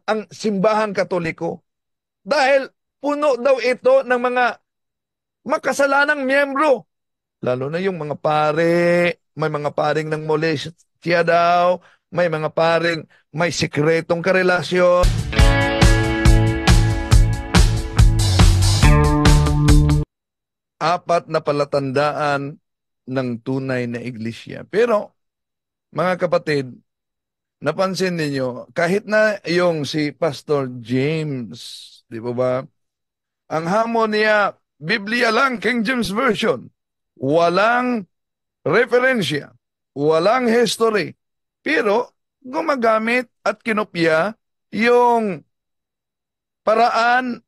ang simbahang Katoliko. Dahil puno daw ito ng mga makasalanang miyembro. Lalo na yung mga pare, may mga paring ng molestia daw, may mga paring may sikretong karelasyon. Apat na palatandaan ng tunay na iglesia. Pero, mga kapatid, napansin ninyo, kahit na yung si Pastor James, di ba ba? Ang hamon niya, Biblia lang, King James Version. Walang referensya, walang history. Pero, gumagamit at kinopya yung paraan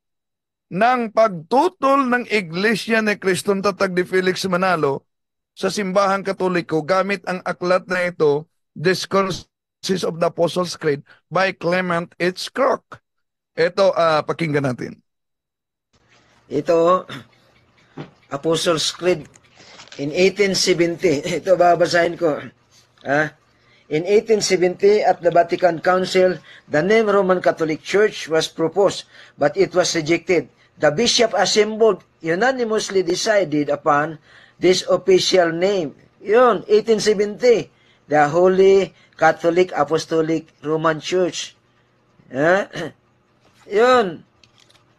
ng pagtutol ng Iglesia ni Kristong Tatag ni Felix Manalo sa simbahang Katoliko gamit ang aklat na ito, Discourses of the Apostles' Creed by Clement H. Crook. Ito, pakinggan natin. Ito, Apostles' Creed in 1870. Ito, babasahin ko. In 1870, at the Vatican Council, the name Roman Catholic Church was proposed, but it was rejected. The bishop assembled unanimously decided upon this official name. Yun, 1870. The Holy Catholic Apostolic Roman Church. Yun.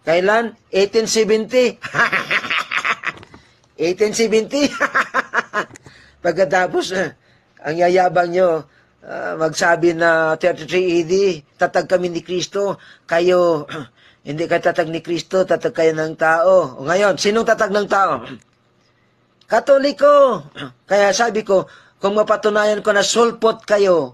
Kailan? 1870. 1870. Pagkatapos, ang yayabang nyo, magsabi na 33 AD, tatag kami ni Kristo, kayo, hindi kayo tatag ni Kristo, tatag kayo ng tao. O ngayon, sinong tatag ng tao? Katoliko. Kaya sabi ko, kung mapatunayan ko na sulpot kayo,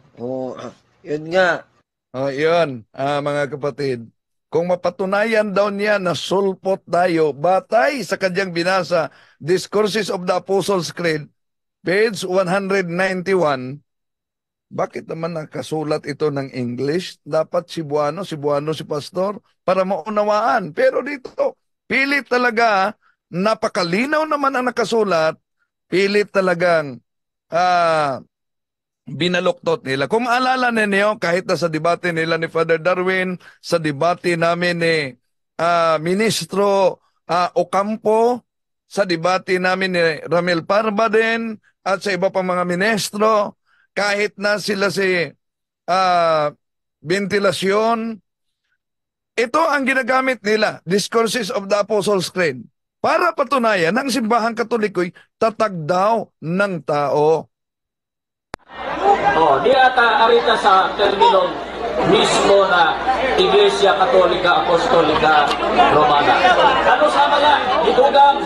yun nga. Yun, mga kapatid. Kung mapatunayan daw niya na sulpot tayo, batay sa kanyang binasa, Discourses of the Apostles' Creed, page 191, bakit naman nakasulat ito ng English? Dapat Cebuano si Pastor, para maunawaan. Pero dito, pilit talaga, napakalinaw naman ang nakasulat, pilit talagang binaluktot nila. Kung maalala ninyo, kahit na sa debate nila ni Father Darwin, sa debate namin ni Ministro Ocampo, sa debate namin ni Ramil Parbaden, at sa iba pang mga ministro, kahit na sila si Ventilasyon, ito ang ginagamit nila, Discourses of the Apostles' Creed, para patunayan ng simbahang Katoliko'y tatag daw ng tao. Di ata arita sa termino mismo na Iglesia Katolika Apostolika Romana. Ano sa mga itugang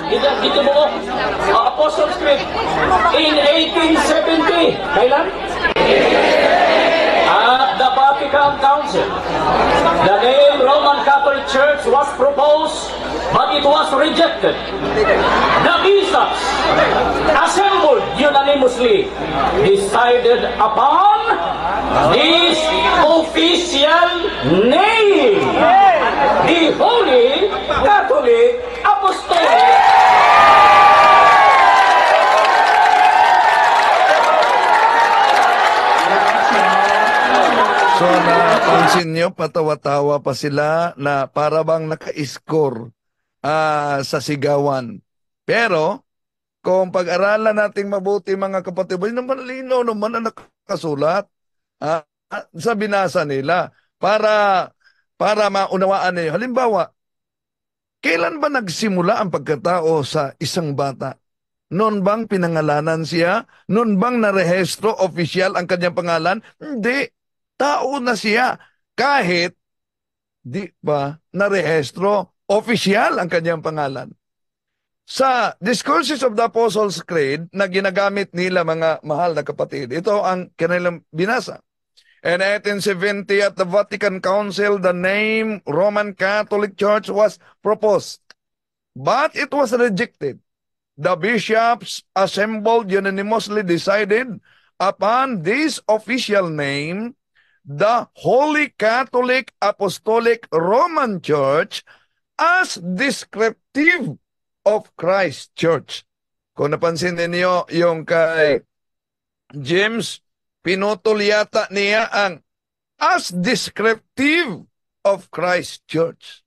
itibuok Apostles' Creed in 1870? Kailan? At the Vatican Council, the name Roman Catholic Church was proposed, but it was rejected. The bishops assembled unanimously decided upon this official name, the Holy Catholic Apostolic. So napansin nyo, patawa-tawa pa sila na para bang naka-score sa sigawan. Pero, kung pag-aralan natin mabuti mga kapatid, naman lino naman ang nakasulat sa binasa nila para maunawaan niyo. Halimbawa, kailan ba nagsimula ang pagkatao sa isang bata? Noon bang pinangalanan siya? Noon bang narehestro, opisyal ang kanyang pangalan? Hindi. Tao na siya. Kahit di ba narehestro, opisyal ang kanyang pangalan. Sa Discourses of the Apostles' Creed na ginagamit nila mga mahal na kapatid, ito ang kanilang binasa. In 1870 at the Vatican Council, the name Roman Catholic Church was proposed, but it was rejected. The bishops assembled unanimously decided upon this official name, the Holy Catholic Apostolic Roman Church, as descriptive of Christ Church. Kung napansin ninyo yung kay James, pinutol yata niya ang as descriptive of Christ Church.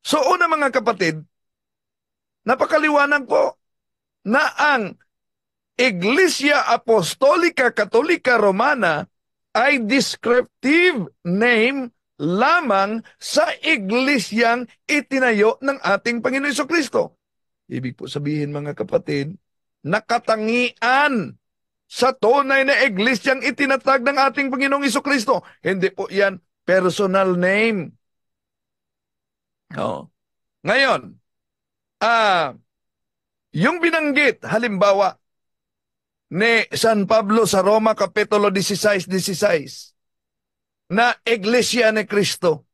So una mga kapatid, napakaliwanag po na ang Iglesia Apostolica Katolika Romana ay descriptive name lamang sa iglesyang itinayo ng ating Panginoon Jesucristo. Ibig po sabihin mga kapatid, nakatangian sa tunay na iglesyang itinatag ng ating Panginoong Jesucristo. Hindi po yan personal name. Oh. Ngayon, yung binanggit, halimbawa, ni San Pablo sa Roma Kapitulo 16:16 na Iglesia ni Cristo.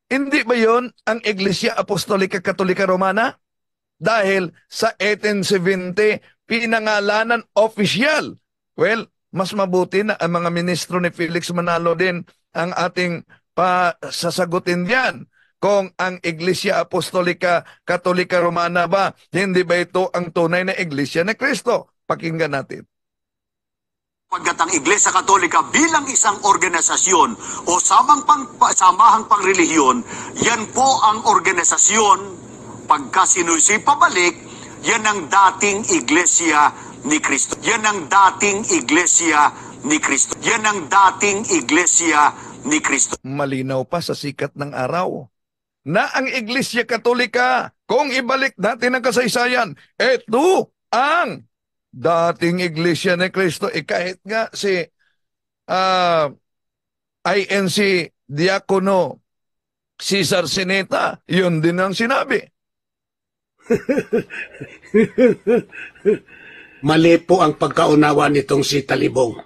Hindi ba yon ang Iglesia Apostolica Katolika Romana? Dahil sa 1870, pinangalanan opisyal. Well, mas mabuti na ang mga ministro ni Felix Manalo din ang ating sasagutin diyan. Kung ang Iglesia Apostolica Katolika Romana ba, hindi ba ito ang tunay na Iglesia ni Cristo? Pakinggan natin. Pagkat ang Iglesia Katolika bilang isang organisasyon o samahang pangrelihiyon, yan po ang organisasyon pagka sinusi pabalik, yan ang dating Iglesia ni Cristo. Yan ang dating Iglesia ni Cristo. Yan ang dating Iglesia ni Cristo. Malinaw pa sa sikat ng araw na ang Iglesia Katolika, kung ibalik natin ang kasaysayan, ito ang dating Iglesia ni Cristo. Kahit nga si INC Diakono Cesar Sineta, yun din ang sinabi. Mali po ang pagkaunawa nitong si Talibong.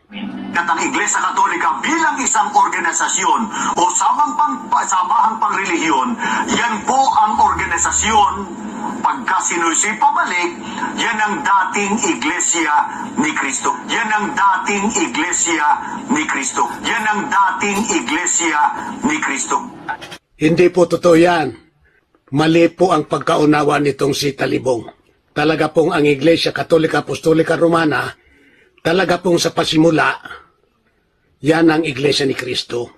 At ang Iglesia Katolika bilang isang organisasyon o samahang pangrelihiyon, yan po ang organisasyon pagka sinusi pabalik, yan ang dating Iglesia ni Cristo. Yan ang dating Iglesia ni Cristo. Yan ang dating Iglesia ni Cristo. Hindi po totoo yan. Mali po ang pagkaunawa nitong si Talibong. Talaga pong ang Iglesia Katolika Apostolika Romana, talaga pong sa pasimula, yan ang Iglesia ni Cristo.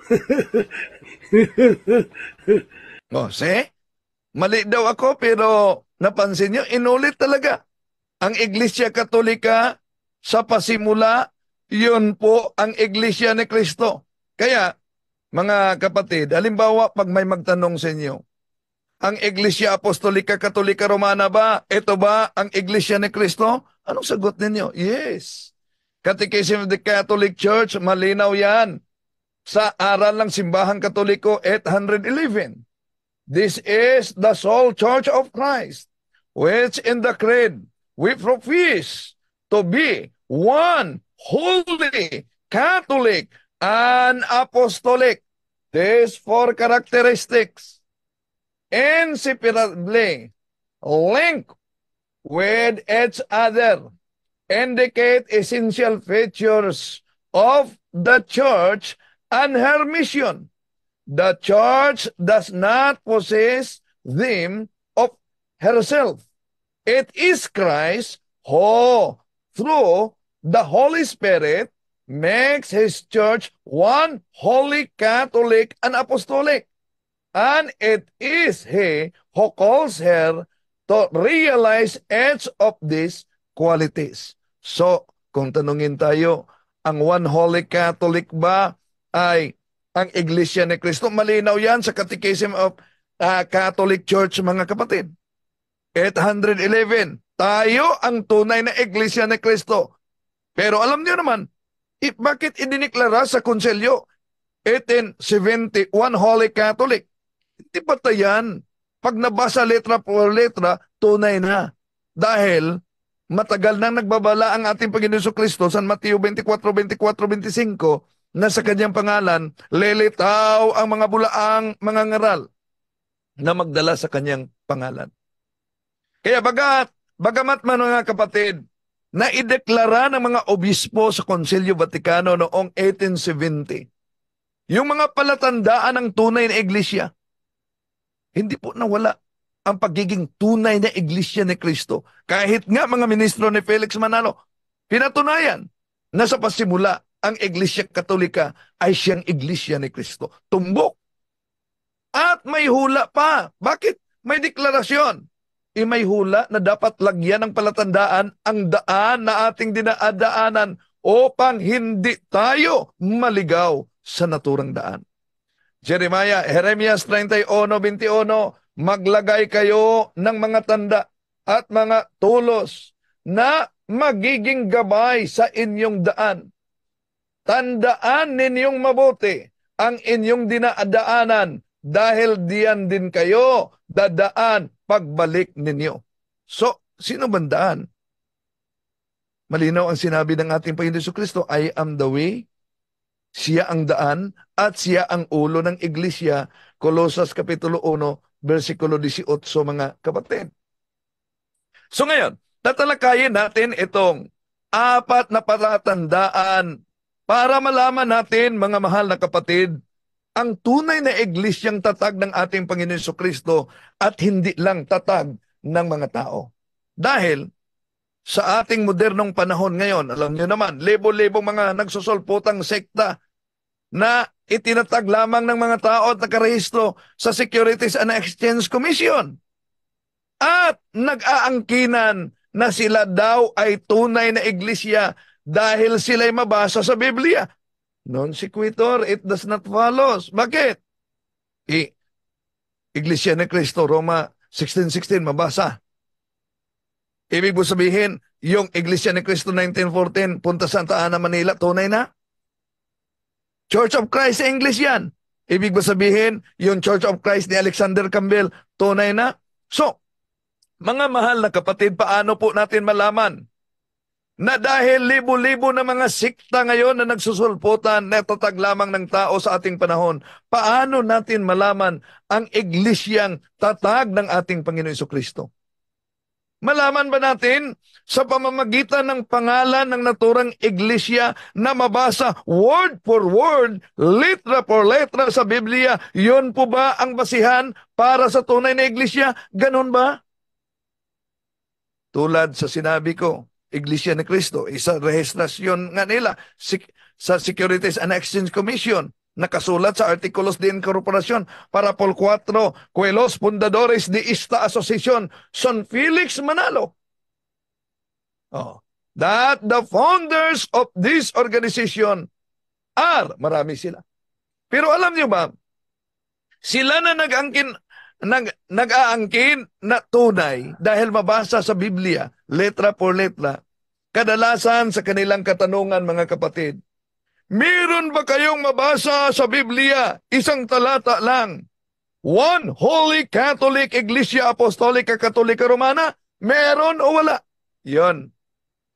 See? Mali daw ako pero napansin nyo, inulit talaga. Ang Iglesia Katolika sa pasimula, yun po ang Iglesia ni Cristo. Kaya, mga kapatid, halimbawa pag may magtanong sa inyo, ang Iglesia Apostolica Katolika Romana ba? Ito ba ang Iglesia ni Cristo? Anong sagot ninyo? Yes. Catechism of the Catholic Church, malinaw yan. Sa aral ng Simbahang Katoliko 811. This is the sole Church of Christ, which in the creed we profess to be one holy, Catholic, and apostolic. These four characteristics inseparably linked with each other indicate essential features of the church and her mission. The church does not possess them of herself. It is Christ who, through the Holy Spirit, makes His church one holy, Catholic, and apostolic. And it is He who calls her to realize each of these qualities. So, kung tanungin tayo, ang one holy Catholic ba ay ang Iglesia ni Cristo? Malinaw yan sa Catechism of Catholic Church, mga kapatid. 811. Tayo ang tunay na Iglesia ni Cristo. Pero alam niyo naman, bakit idiniklara sa Konselyo 1870, one holy Catholic? Hindi pa yan. Pag nabasa letra por letra, tunay na. Dahil matagal nang nagbabala ang ating Panginoon Jesucristo, San Mateo 24:24-25, na sa kanyang pangalan, lilitaw ang mga bulaang mga ngaral na magdala sa kanyang pangalan. Kaya bagamat man mga kapatid, na ideklara ng mga obispo sa Konsilyo Vaticano noong 1870, yung mga palatandaan ng tunay na iglesia, hindi po nawala ang pagiging tunay na Iglesia ni Cristo. Kahit nga mga ministro ni Felix Manalo, pinatunayan na sa pasimula, ang Iglesia Katolika ay siyang Iglesia ni Cristo. Tumbok may hula pa? Bakit may deklarasyon? May hula na dapat lagyan ng palatandaan ang daan na ating dinadaanan upang hindi tayo maligaw sa naturang daan. Jeremias 31:21, maglagay kayo ng mga tanda at mga tulos na magiging gabay sa inyong daan. Tandaan ninyong mabuti ang inyong dinadaanan dahil diyan din kayo dadaan pagbalik ninyo. So, sino bandaan? Malinaw ang sinabi ng ating Panginoon Jesucristo, I am the way, siya ang daan, at siya ang ulo ng iglesia. Colosas Kapitulo 1, versikulo 18, mga kapatid. So ngayon, tatalakayin natin itong 4 na palatandaan para malaman natin, mga mahal na kapatid, ang tunay na iglesyang tatag ng ating Panginoon Jesucristo at hindi lang tatag ng mga tao. Dahil sa ating modernong panahon ngayon, alam niyo naman, libo-libong mga nagsusulputang sekta na itinatag lamang ng mga tao at nakarehistro sa Securities and Exchange Commission. At nag-aangkinan na sila daw ay tunay na iglesia dahil sila'y mabasa sa Biblia. Non sequitur, it does not follow. Bakit? Iglesia ni Cristo, Roma 16:16, mabasa. Ibig mo sabihin, yung Iglesia ni Cristo 1914, Punta Santa Ana, Manila, tunay na? Church of Christ sa English yan. Ibig mo sabihin, yung Church of Christ ni Alexander Campbell, tunay na? So, mga mahal na kapatid, paano po natin malaman na dahil libo-libo na mga sikta ngayon na nagsusulputan na tatag lamang ng tao sa ating panahon, paano natin malaman ang iglesyang tatag ng ating Panginoon Jesucristo? Malaman ba natin sa pamamagitan ng pangalan ng naturang iglesia na mabasa word for word, letra for letra sa Biblia, yun po ba ang basihan para sa tunay na iglesia? Ganon ba? Tulad sa sinabi ko, Iglesia ni Cristo, isa rehistrasyon nga nila sa Securities and Exchange Commission, nakasulat sa Artikulos de Incorporación para Paul 4, Cuelos Fundadores de esta Asociación son Felix Manalo. That the founders of this organization are, marami sila. Pero alam niyo ba, sila na nag-aangkin na tunay dahil mabasa sa Biblia, letra por letra, kadalasan sa kanilang katanungan, mga kapatid, meron ba kayong mabasa sa Biblia? Isang talata lang. One Holy Catholic Iglesia Apostolica Katolika Romana? Meron o wala? Yon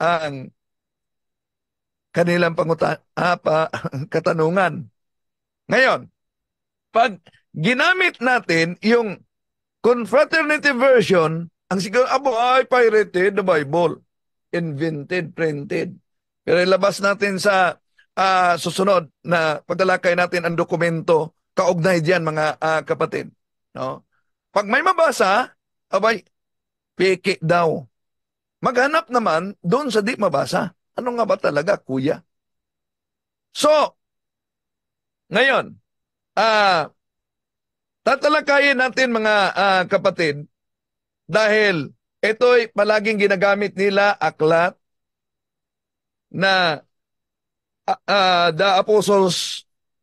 ang kanilang katanungan. Ngayon, pag ginamit natin yung Confraternity Version, ang siguro, ay pirated the Bible. Invented, printed. Pero ilabas natin sa susunod na pagtalakay natin ang dokumento, kaugnay diyan, mga kapatid. No? Pag may mabasa, peke daw. Maghanap naman doon sa di mabasa. Ano nga ba talaga, kuya? So, ngayon, tatalakayin natin, mga kapatid, dahil ito'y palaging ginagamit nila, aklat na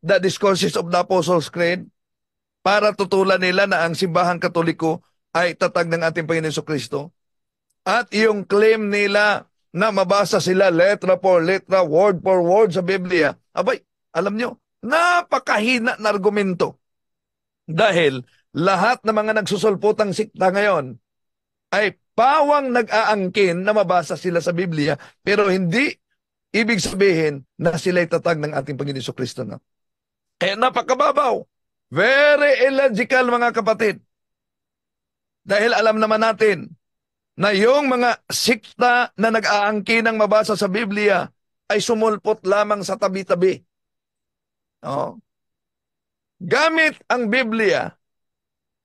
the Discourses of the Apostles' Creed, para tutulan nila na ang simbahang Katoliko ay tatag ng ating Panginoon Jesucristo. At yung claim nila na mabasa sila letra por letra, word for word sa Biblia, alam nyo, napakahina na argumento. Dahil lahat ng mga nagsusulputang sikta ngayon ay pawang nag-aangkin na mabasa sila sa Biblia, pero hindi ibig sabihin na sila'y tatag ng ating Panginoon Jesucristo na. Kaya napakababaw. Very illogical, mga kapatid. Dahil alam naman natin na yung mga sikta na nag-aangkin ng mabasa sa Biblia ay sumulpot lamang sa tabi-tabi. Gamit ang Biblia,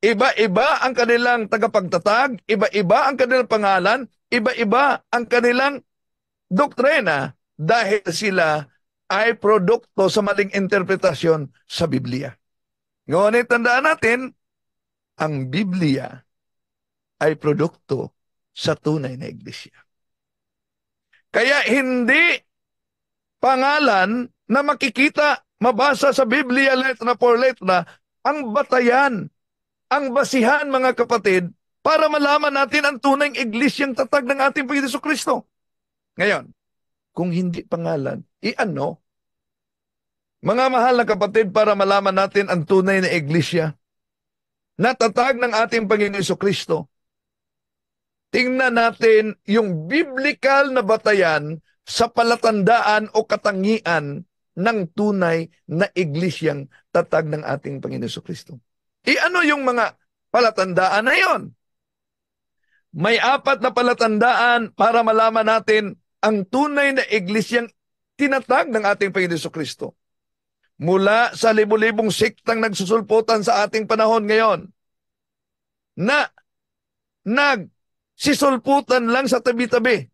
iba-iba ang kanilang tagapagtatag, iba-iba ang kanilang pangalan, iba-iba ang kanilang doktrina dahil sila ay produkto sa maling interpretasyon sa Biblia. Ngunit tandaan natin, ang Biblia ay produkto sa tunay na iglesia. Kaya hindi pangalan na makikita, mabasa sa Biblia letra por letra, ang batayan, ang basihan mga kapatid, para malaman natin ang tunay iglesyang tatag ng ating Panginoon Jesucristo. Ngayon, kung hindi pangalan, iano? Mga mahal na kapatid, para malaman natin ang tunay na iglesia na tatag ng ating Panginoon Jesucristo, tingnan natin yung biblical na batayan sa palatandaan o katangian ng tunay na iglesyang tatag ng ating Panginoon Jesucristo. Ano yung mga palatandaan na yon? May 4 na palatandaan para malaman natin ang tunay na iglesyang tinatag ng ating Panginoon Jesucristo. Mula sa libu-libong siktang nagsusulputan sa ating panahon ngayon, na nagsisulputan lang sa tabi-tabi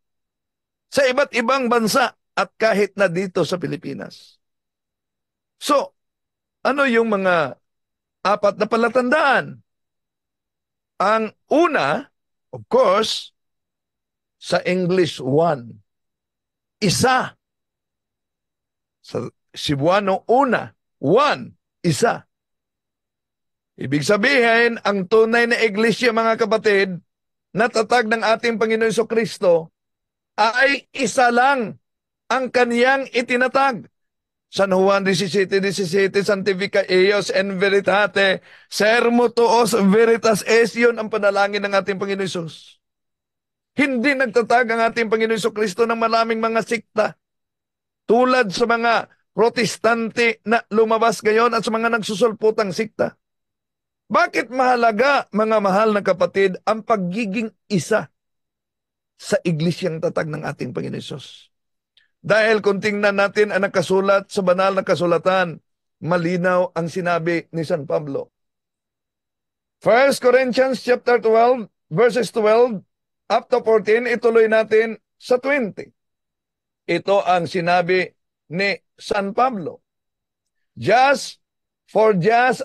sa iba't ibang bansa at kahit na dito sa Pilipinas. So, ano yung mga 4 na palatandaan? Ang una, of course, sa English, one. Isa. Sa Cebuano, una. One. Isa. Ibig sabihin, ang tunay na iglesia, mga kapatid, na tatag ng ating Panginoon Jesucristo, ay isa lang ang kaniyang itinatag. San Juan 17:17, Sanctifica eius en veritate, sermo tuos veritas es, yun ang panalangin ng ating Panginoon Hesus. Hindi nagtatag ang ating Panginoon Jesucristo ng maraming mga sikta, tulad sa mga protestante na lumabas ngayon at sa mga nagsusulputang sikta. Bakit mahalaga, mga mahal na kapatid, ang pagiging isa sa iglesyang tatag ng ating Panginoon Hesus? Dahil kung tingnan natin ang nakasulat sa banal na kasulatan, malinaw ang sinabi ni San Pablo. 1 Corinthians chapter 12, verses 12 up to 14, ituloy natin sa 20. Ito ang sinabi ni San Pablo. Just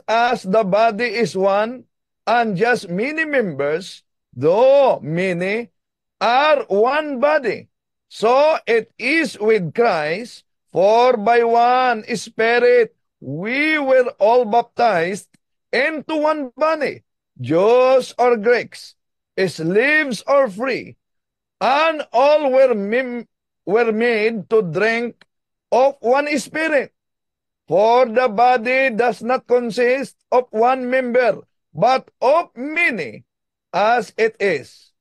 as the body is one, and just many members, though many, are one body. So it is with Christ, for by one Spirit we were all baptized into one body, Jews or Greeks, slaves or free, and all were made to drink of one Spirit. For the body does not consist of one member, but of many, as it is.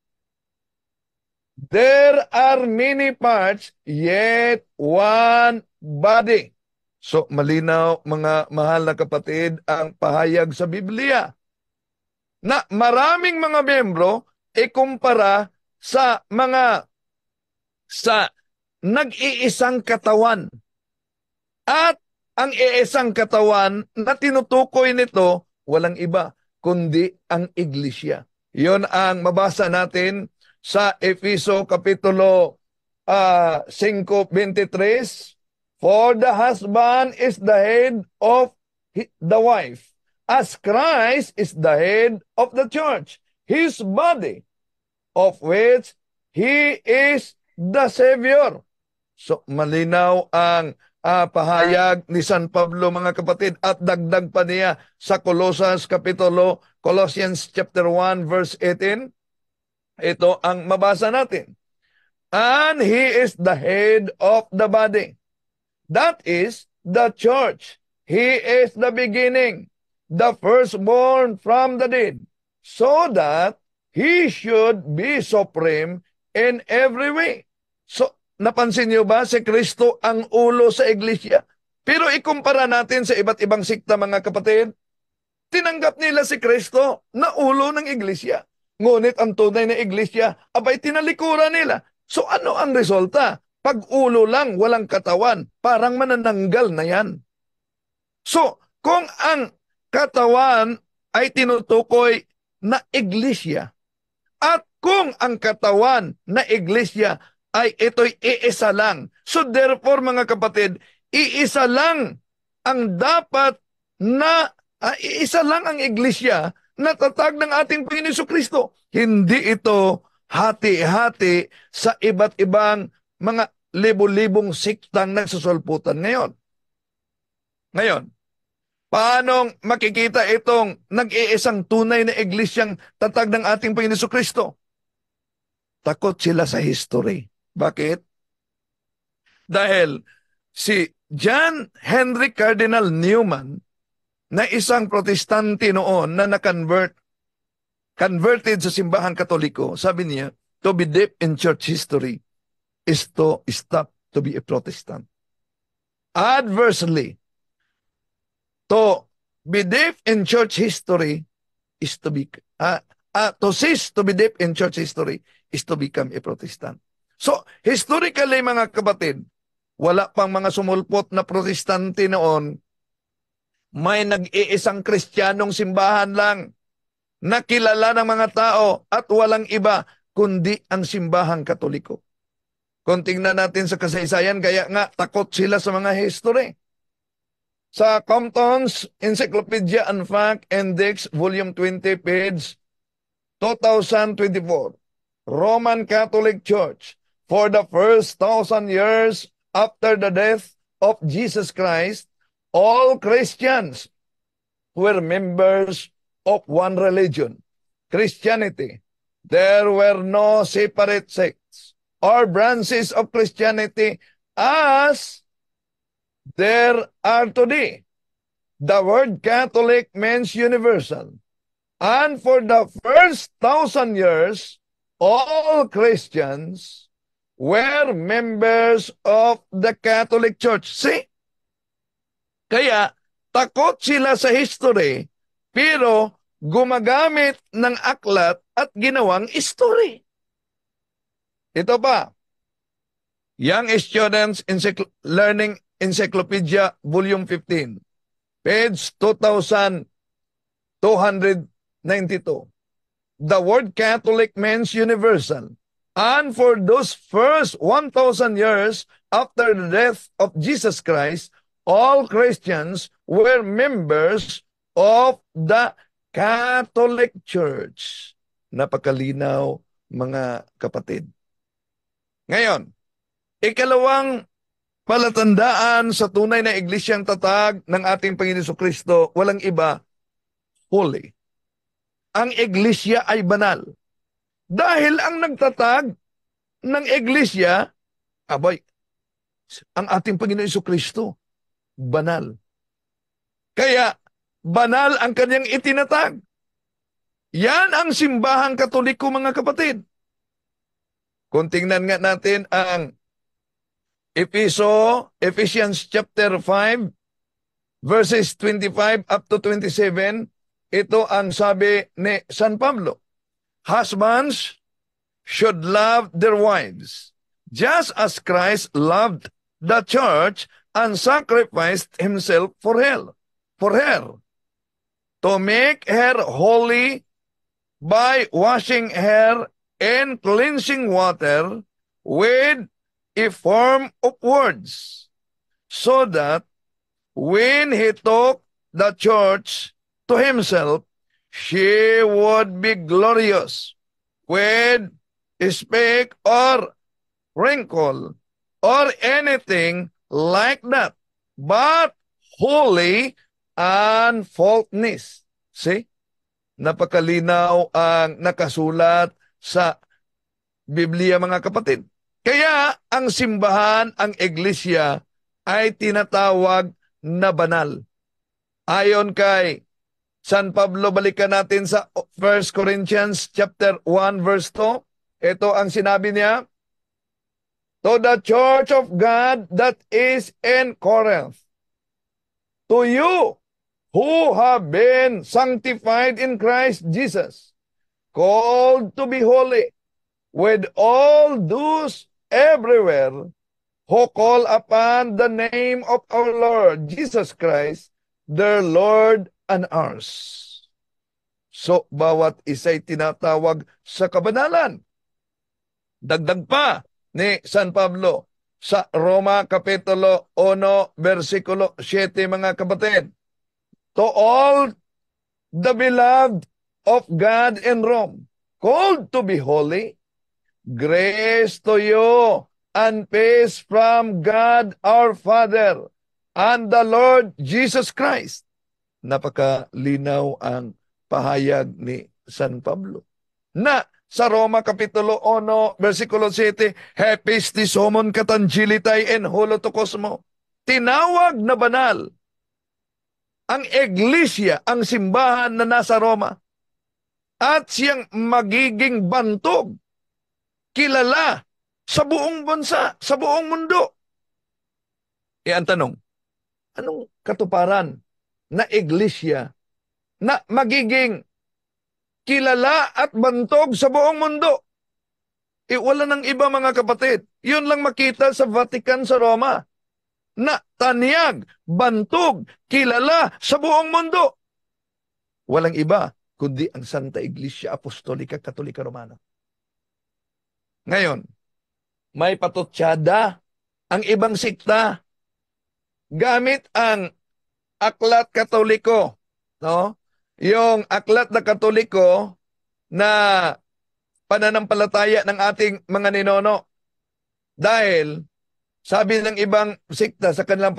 There are many parts, yet one body. So, malinaw, mga mahal na kapatid, ang pahayag sa Biblia na maraming mga membro ikumpara sa nag-iisang katawan. At ang iisang katawan na tinutukoy nito, walang iba, kundi ang iglesia. Yon ang mabasa natin sa Efeso Kapitulo 5:23. For the husband is the head of the wife, as Christ is the head of the church, his body, of which he is the Savior. So, malinaw ang pahayag ni San Pablo, mga kapatid, at dagdag pa niya sa Colossians chapter 1 verse 18. Ito ang mabasa natin. And he is the head of the body. That is the church. He is the beginning, the firstborn from the dead, so that he should be supreme in every way. So, napansin niyo ba, si Kristo ang ulo sa iglesia? Pero ikumpara natin sa iba't ibang sikta, mga kapatid, tinanggap nila si Kristo na ulo ng iglesia. Ngunit ang tunay na iglesia, abay tinalikuran nila. So ano ang resulta? Pag ulo lang, walang katawan, parang manananggal na yan. So, kung ang katawan ay tinutukoy na iglesia, at kung ang katawan na iglesia ay ito'y iisa lang. So therefore, mga kapatid, iisa lang ang dapat na, iisa lang ang iglesia natatag ng ating Panginoon Kristo. Hindi ito hati-hati sa iba't ibang mga libo-libong siktang nagsusulputan ngayon. Ngayon, paano makikita itong nag-iisang tunay na iglesyang tatag ng ating Panginoon Kristo? Takot sila sa history. Bakit? Dahil si John Henry Cardinal Newman, na isang protestante noon na converted sa simbahang Katoliko, sabi niya, to be deep in church history is to stop to be a Protestant. Adversely, to be deep in church history is to be, to cease to be deep in church history is to become a Protestant. So, historically mga kapatid, wala pang mga sumulpot na protestante noon, may nag-iisang Kristiyanong simbahan lang na kilala ng mga tao at walang iba kundi ang simbahang Katoliko. Kung tingnan natin sa kasaysayan, kaya nga takot sila sa mga history. Sa Compton's Encyclopedia and Fact Index, Volume 20, page 2024, Roman Catholic Church, for the first 1,000 years after the death of Jesus Christ, all Christians were members of one religion, Christianity. There were no separate sects or branches of Christianity as there are today. The word Catholic means universal. And for the first 1,000 years, all Christians were members of the Catholic Church. See? Kaya takot sila sa history, pero gumagamit ng aklat at ginawang history. Ito pa, Young Students Learning Encyclopedia, Volume 15, page 2292. The word Catholic means universal. And for those first 1,000 years after the death of Jesus Christ, all Christians were members of the Catholic Church. Napakalinaw, mga kapatid. Ngayon, ikalawang palatandaan sa tunay na iglesyang tatag ng ating Panginoon Kristo, walang iba, holy. Ang iglesia ay banal. Dahil ang nagtatag ng iglesia, ang ating Panginoon Kristo, banal. Kaya, banal ang kanyang itinatag. Yan ang simbahang Katoliko, mga kapatid. Kung tingnan nga natin ang Ephesians chapter 5, verses 25 up to 27, ito ang sabi ni San Pablo. Husbands should love their wives, just as Christ loved the church and sacrificed himself for her, to make her holy by washing her in cleansing water with a form of words, so that when he took the church to himself, she would be glorious, with speck or wrinkle or anything like that, but holy and faultless. See? Napakalinaw ang nakasulat sa Biblia, mga kapatid. Kaya ang simbahan, ang iglesia, ay tinatawag na banal. Ayon kay San Pablo, balikan natin sa 1 Corinthians chapter 1 verse 2. Ito ang sinabi niya, to the church of God that is in Corinth, to you who have been sanctified in Christ Jesus, called to be holy, with all those everywhere who call upon the name of our Lord Jesus Christ, their Lord and ours. So, bawat isa'y tinatawag sa kabanalan. Dagdag pa ni San Pablo sa Roma Kapitulo 1, versikulo 7, mga kapatid. To all the beloved of God in Rome, called to be holy, grace to you and peace from God our Father and the Lord Jesus Christ. Napakalinaw ang pahayag ni San Pablo. Na sa Roma Kapitulo 1, versikulo 7, Hepistis homon katangilitai en holotokosmo. Tinawag na banal ang iglesia, ang simbahan na nasa Roma, at siyang magiging bantog, kilala sa buong bansa, sa buong mundo. Ang tanong, anong katuparan na iglesia na magiging kilala at bantog sa buong mundo? Wala nang iba, mga kapatid. Yun lang makita sa Vatican sa Roma, na tanyag, bantog, kilala sa buong mundo. Walang iba kundi ang Santa Iglesia Apostolika Katolika Romana. Ngayon, may patutsada ang ibang sikta gamit ang Aklat Katoliko, no? Yung Aklat na Katoliko na pananampalataya ng ating mga ninono. Dahil sabi ng ibang sikta sa kanilang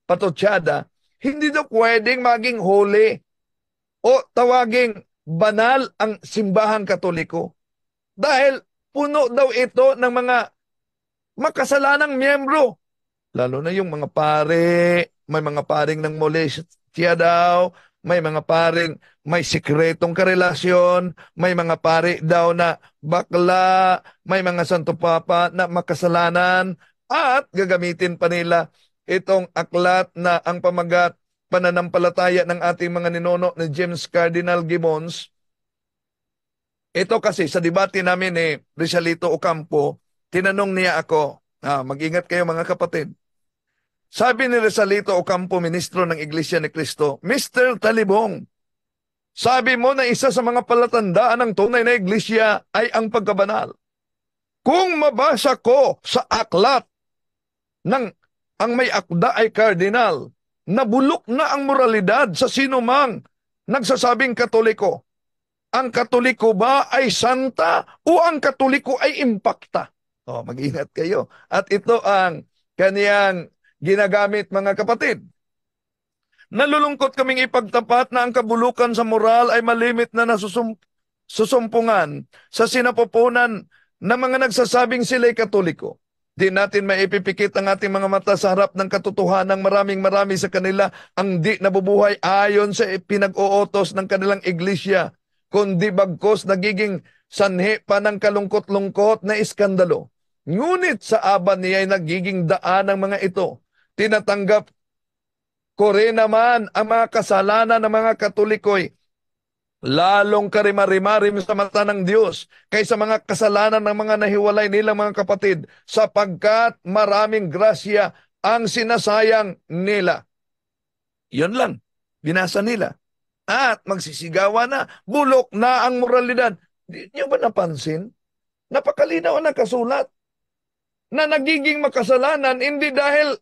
patutsada, hindi daw pwedeng maging holy o tawaging banal ang simbahang Katoliko. Dahil puno daw ito ng mga makasalanang miyembro. Lalo na yung mga pare, may mga paring ng molestia daw, may mga paring may sikretong karelasyon, may mga pare daw na bakla, may mga santo papa na makasalanan, at gagamitin pa nila itong aklat na ang pamagat pananampalataya ng ating mga ninono ni James Cardinal Gibbons. Ito kasi sa debate namin ni Rizalito Ocampo, tinanong niya ako, mag-ingat kayo mga kapatid. Sabi ni Rizalito Ocampo, ministro ng Iglesia ni Cristo, Mr. Talibong, sabi mo na isa sa mga palatandaan ng tunay na iglesia ay ang pagkabanal. Kung mabasa ko sa aklat ng ang may akda ay kardinal, nabulok na ang moralidad sa sinumang nagsasabing Katoliko. Ang Katoliko ba ay santa o ang Katoliko ay impakta? Mag-ingat kayo. At ito ang kaniyang ginagamit, mga kapatid. Nalulungkot kaming ipagtapat na ang kabulukan sa moral ay malimit na nasusumpungan sa sinapupunan ng mga nagsasabing sila'y Katoliko. Di natin maipipikit ang ating mga mata sa harap ng katotohanan. Marami sa kanila ang di nabubuhay ayon sa pinag-uutos ng kanilang iglesia, kundi bagkos nagiging sanhi pa ng kalungkot-lungkot na iskandalo. Ngunit sa aban niya ay nagiging daan ng mga ito. Tinatanggap ko rin naman ang mga kasalanan ng mga Katoliko'y lalong karimarimarim sa mata ng Diyos kaysa mga kasalanan ng mga nahiwalay nilang mga kapatid, sapagkat maraming grasya ang sinasayang nila. Yun lang, binasa nila. At magsisigawa na, bulok na ang moralidad. Di niyo ba napansin? Napakalinaw ang nakasulat na nagiging makasalanan hindi dahil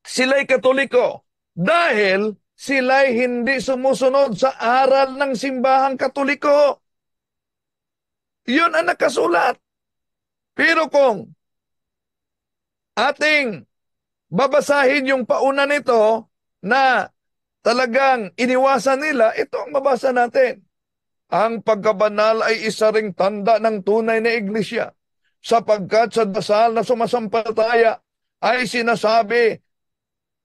sila'y Katoliko, dahil sila'y hindi sumusunod sa aral ng simbahang Katoliko. Yun ang nakasulat. Pero kung ating babasahin yung pauna nito na talagang iniwasan nila, ito ang mabasa natin. Ang pagkabanal ay isa ring tanda ng tunay na iglesia, sapagkat sa dasal na sumasampalataya ay sinasabi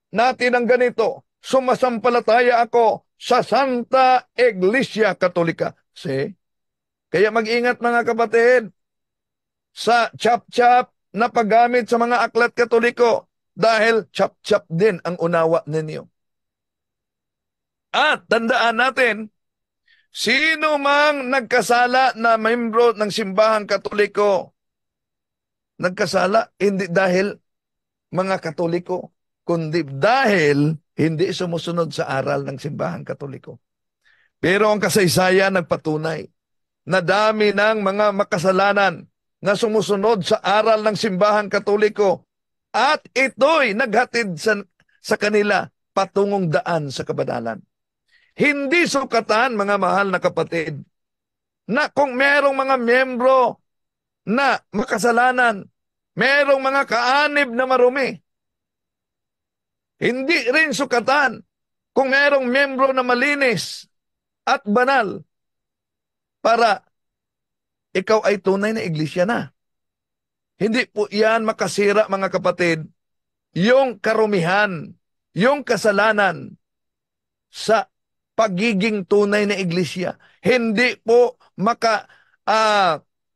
natin ang ganito, sumasampalataya ako sa Santa Iglesia Katolika. See? Kaya mag-ingat, mga kapatid sa chap-chap na paggamit sa mga aklat Katoliko, dahil chap-chap din ang unawa ninyo. At tandaan natin, sino mang nagkasala na membro ng simbahang Katoliko, nagkasala hindi dahil mga Katoliko, kundi dahil hindi sumusunod sa aral ng simbahang Katoliko. Pero ang kasaysayan nagpatunay na dami ng mga makasalanan na sumusunod sa aral ng simbahang Katoliko, at ito'y naghatid sa kanila patungong daan sa kabanalan. Hindi sukatan, mga mahal na kapatid, na kung merong mga miyembro na makasalanan, merong mga kaanib na marumi. Hindi rin sukatan kung merong miyembro na malinis at banal para ikaw ay tunay na iglesia na. Hindi po yan makasira, mga kapatid, yung karumihan, yung kasalanan sa pagiging tunay na iglesia. Hindi po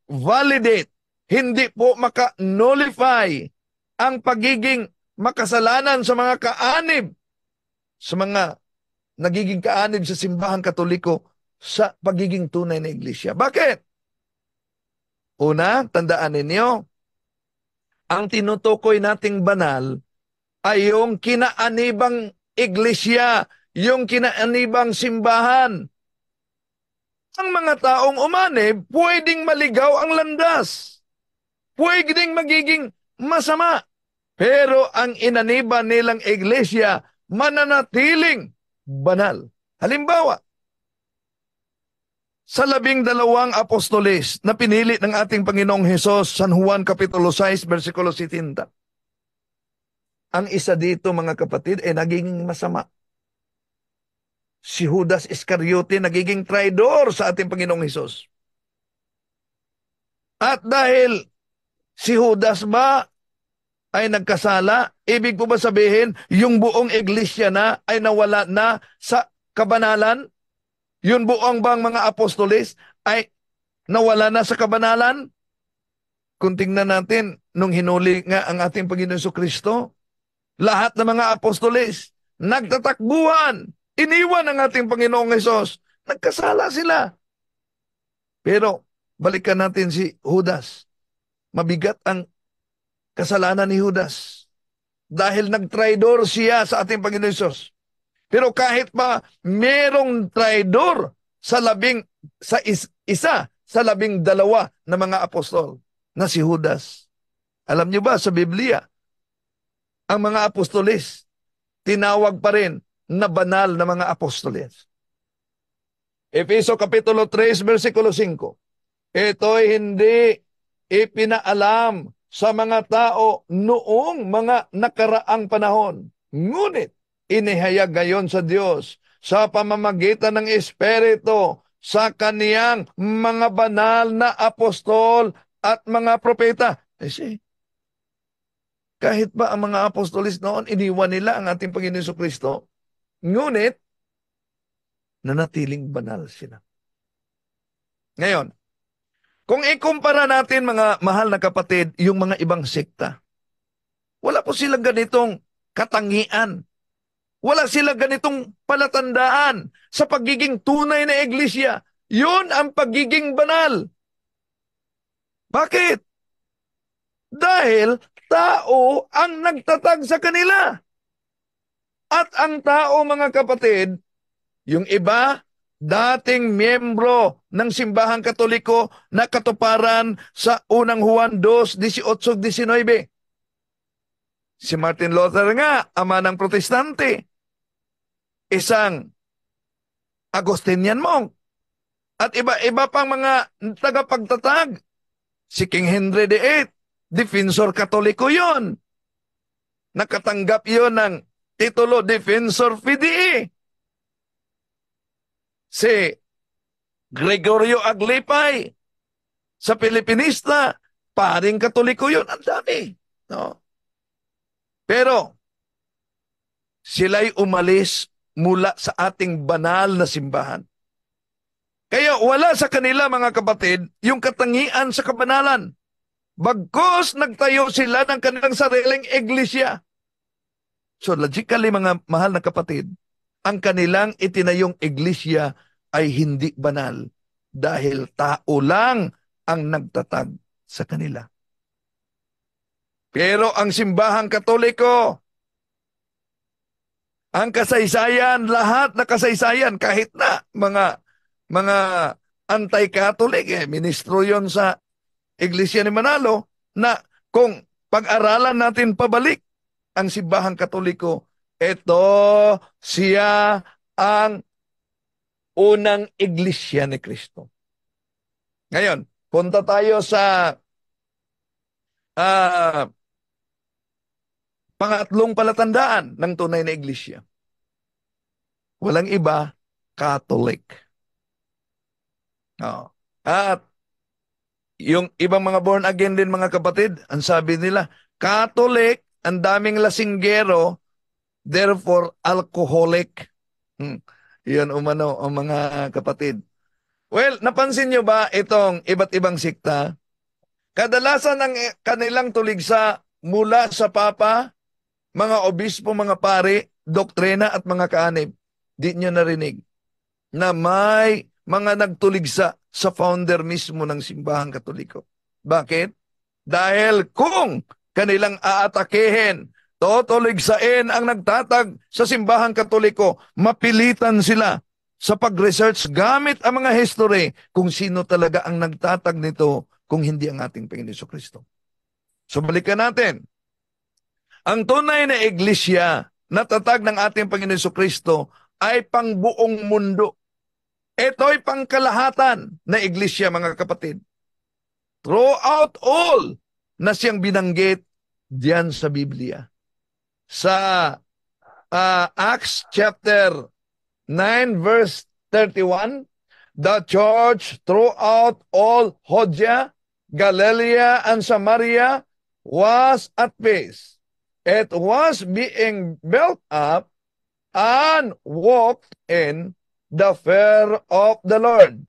validate, hindi po maka-nullify ang pagiging makasalanan sa mga kaanib, sa mga nagiging kaanib sa simbahan katoliko sa pagiging tunay na iglesia. Bakit? Una, tandaan ninyo, ang tinutukoy nating banal ay yung kinaanibang iglesia, yung kinaanibang simbahan. Ang mga taong umanib, pwedeng maligaw ang landas. Pwedeng magiging masama. Pero ang inaniban nilang iglesia, mananatiling banal. Halimbawa, sa 12 apostoles na pinili ng ating Panginoong Hesus, San Juan Kapitulo 6, versikulo 70. Ang isa dito, mga kapatid, ay naging masama. Si Judas Iscariote nagiging traidor sa ating Panginoong Hesus. At dahil si Judas ba ay nagkasala, ibig po ba sabihin yung buong iglesia na ay nawala na sa kabanalan? Yung buong bang mga apostoles ay nawala na sa kabanalan? Kung tingnan natin, nung hinuli nga ang ating Panginoon Jesucristo, lahat ng mga apostoles nagtatakbuhan, iniwan ang ating Panginoong Hesus. Nagkasala sila. Pero balikan natin si Judas. Mabigat ang kasalanan ni Judas dahil nagtraidor siya sa ating Panginoon Hesus. Pero kahit pa merong traidor sa isa sa 12 na mga apostol na si Judas. Alam niyo ba sa Biblia, ang mga apostoles tinawag pa rin na banal na mga apostoles. Efeso Kapitulo 3, versikulo 5. Ito'y hindi ipinaalam sa mga tao noong mga nakaraang panahon. Ngunit, inihayag ngayon sa Diyos sa pamamagitan ng Espiritu sa kaniyang mga banal na apostol at mga propeta. Kahit ba ang mga apostolis noon, iniwan nila ang ating Panginoon Jesucristo, ngunit, nanatiling banal sila. Ngayon, kung ikumpara natin, mga mahal na kapatid, yung mga ibang sekta, wala po silang ganitong katangian. Wala silang ganitong palatandaan sa pagiging tunay na iglesia. Yun ang pagiging banal. Bakit? Dahil tao ang nagtatag sa kanila. At ang tao, mga kapatid, yung iba, dating miyembro ng simbahang katoliko na katuparan sa unang Juan 2:18-19. Si Martin Luther nga, ama ng protestante, isang Augustinian monk, at iba-iba pang mga tagapagtatag. Si King Henry VIII, defensor katoliko yon. Nakatanggap yon ng titulo Defensor Fidei. Si Gregorio Aglipay, sa Pilipinista, paring katoliko yon. Ang dami. No? Pero, sila'y umalis mula sa ating banal na simbahan. Kaya wala sa kanila, mga kapatid, yung katangian sa kabanalan. Bagkus nagtayo sila ng kanilang sariling iglesia. So logically, mga mahal na kapatid, ang kanilang itinayong iglesia ay hindi banal dahil tao lang ang nagtatag sa kanila. Pero ang simbahang katoliko, ang kasaysayan, lahat na kasaysayan, kahit na mga anti-Catholic, ministro yon sa Iglesia ni Manalo, na kung pag-aralan natin pabalik ang simbahang katoliko, ito siya ang unang iglesia ni Kristo. Ngayon, punta tayo sa pangatlong palatandaan ng tunay na iglesia. Walang iba, Catholic. At yung ibang mga born again din mga kapatid, ang sabi nila, Catholic, ang daming lasinggero, therefore alcoholic. Yan umano ang mga kapatid. Well, napansin nyo ba itong iba't ibang sikta? Kadalasan ang kanilang tuligsa mula sa papa, mga obispo, mga pari, doktrina at mga kaanib. Di nyo narinig na may mga nagtuligsa sa founder mismo ng simbahang Katoliko. Bakit? Dahil kung kanilang aatakehin, tutuligsain ang nagtatag sa simbahang Katoliko, mapilitan sila sa pag-research gamit ang mga history kung sino talaga ang nagtatag nito kung hindi ang ating Panginoon Jesucristo. So balikan natin. Ang tunay na iglesia na tatag ng ating Panginoon Jesucristo ay pangbuong mundo. Ito'y pangkalahatan na iglesia, mga kapatid. Throughout all na siyang binanggit diyan sa Biblia. Sa Acts chapter 9 verse 31, the church throughout all Judea, Galilee, and Samaria was at peace. It was being built up and walked in the fear of the Lord,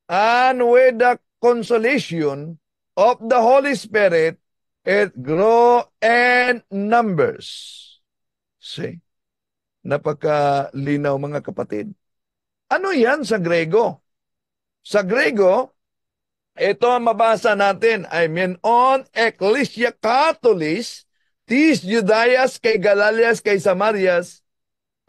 and with the consolation of the Holy Spirit, it grew in numbers. See? Napakalinaw mga kapatid. Ano yan sa Grego? Sa Grego, ito ang mabasa natin, I mean, on Ecclesia Catholis, tis Judaias kay Galalias kay Samarias,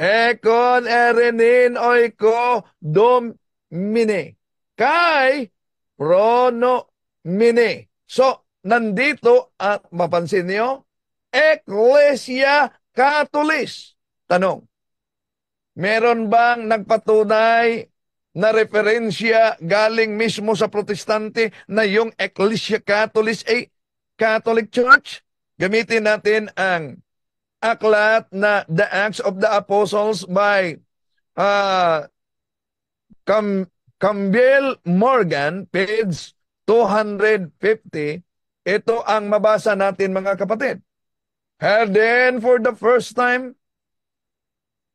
ekon erenin oiko domine, kay prono mine. So, nandito at mapansin niyo, Ecclesia Catholis. Tanong, meron bang nagpatunay na referensya galing mismo sa protestante na yung Ecclesia Catholis ay Catholic Church? Gamitin natin ang aklat na The Acts of the Apostles by Campbell Morgan, page 250. Ito ang mabasa natin mga kapatid. Here then for the first time,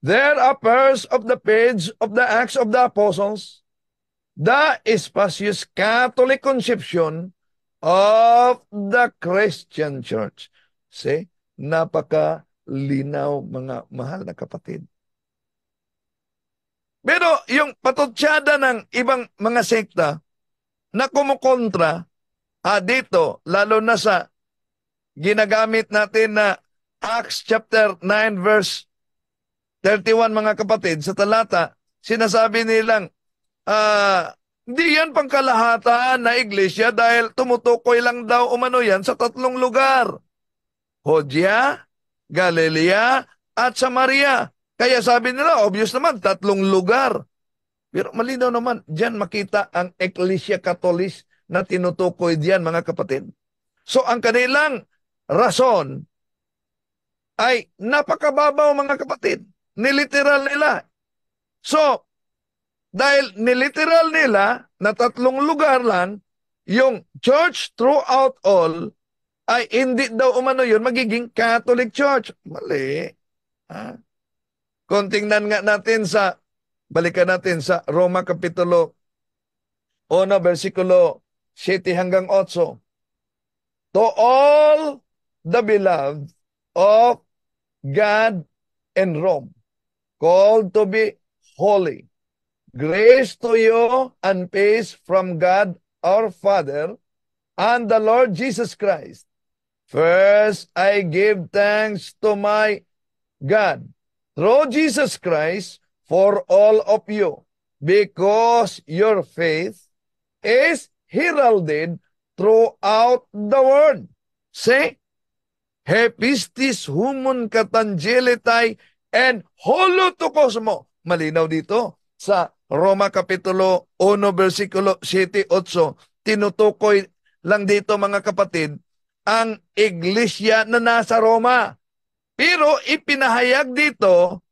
there appears of the page of the Acts of the Apostles, the spacious Catholic conception of the Christian Church. See? Napakalinaw mga mahal na kapatid. Pero yung patutsada ng ibang mga sekta na kumukontra dito, lalo na sa ginagamit natin na Acts chapter 9 verse 31 mga kapatid, sa talata, sinasabi nilang, hindi yan pangkalahatan na iglesia dahil tumutukoy lang daw umano yan sa 3 lugar. Judea, Galilea, at Samaria. Kaya sabi nila, obvious naman, 3 lugar. Pero malinaw naman, diyan makita ang Ecclesia Catholis na tinutukoy diyan mga kapatid. So ang kanilang rason ay napakababaw mga kapatid. Niliteral nila. So, dahil niliteral nila na 3 lugar lang, yung church throughout all ay hindi daw umano yun magiging Catholic Church. Mali. Kung tingnan nga natin balikan natin sa Roma Kapitulo 1, versikulo 7 hanggang 8. To all the beloved of God in Rome, called to be holy, grace to you and peace from God our Father and the Lord Jesus Christ. First, I give thanks to my God through Jesus Christ for all of you, because your faith is heralded throughout the world. Say, Hepistis humon katangelitai and holotokosmo. Malinaw dito. sa Roma Kapitulo 1, versikulo 7-8, tinutukoy lang dito mga kapatid, ang iglesia na nasa Roma. Pero ipinahayag dito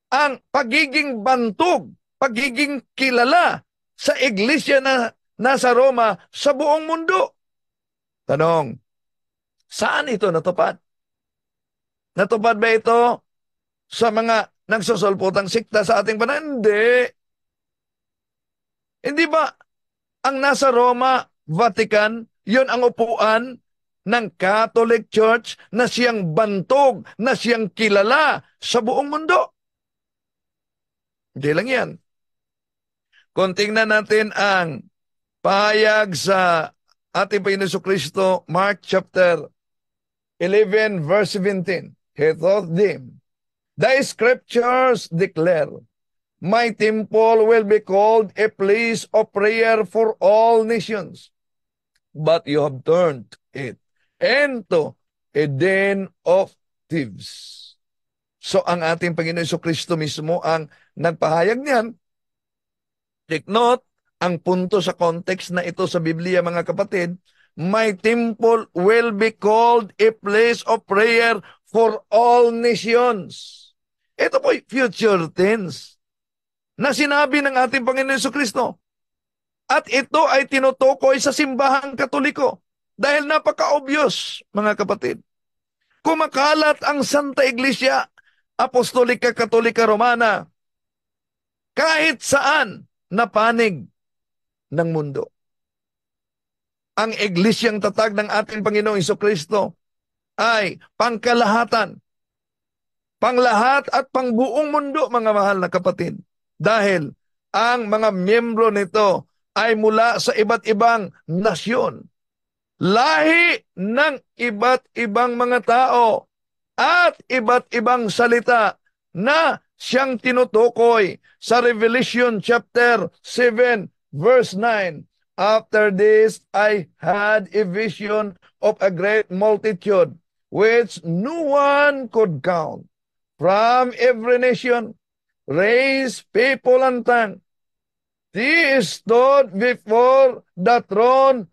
ang pagiging bantog, pagiging kilala sa iglesia na nasa Roma sa buong mundo. Tanong, saan ito natupad? Natupad ba ito sa mga nagsusulputang sikta sa ating panahon? Hindi. Hindi ba ang nasa Roma, Vatican, yon ang upuan ng Catholic Church na siyang bantog, na siyang kilala sa buong mundo? Hindi lang yan. Kung tingnan natin ang pahayag sa ating Panginoon Jesucristo, Mark chapter 11, verse 17. He told them, the scriptures declare, my temple will be called a place of prayer for all nations. But you have turned it into a den of thieves. So ang ating Panginoon Jesucristo mismo ang nagpahayag niyan. Take note, ang punto sa context na ito sa Biblia mga kapatid, my temple will be called a place of prayer for all nations. Ito po future tense na sinabi ng ating Panginoon Jesucristo. At ito ay tinutukoy sa simbahang Katoliko dahil napaka-obvious mga kapatid. Kumakalat ang Santa Iglesia Apostolika Katolika Romana kahit saan na panig ng mundo. Ang iglesyang tatag ng ating Panginoong Jesucristo ay pangkalahatan, panglahat at pangbuong mundo mga mahal na kapatid. Dahil ang mga miyembro nito ay mula sa iba't ibang nasyon, lahi ng iba't ibang mga tao at iba't ibang salita na siyang tinutukoy sa Revelation chapter 7 verse 9. After this I had a vision of a great multitude which no one could count, from every nation, race, people, and tongue. They stood before the throne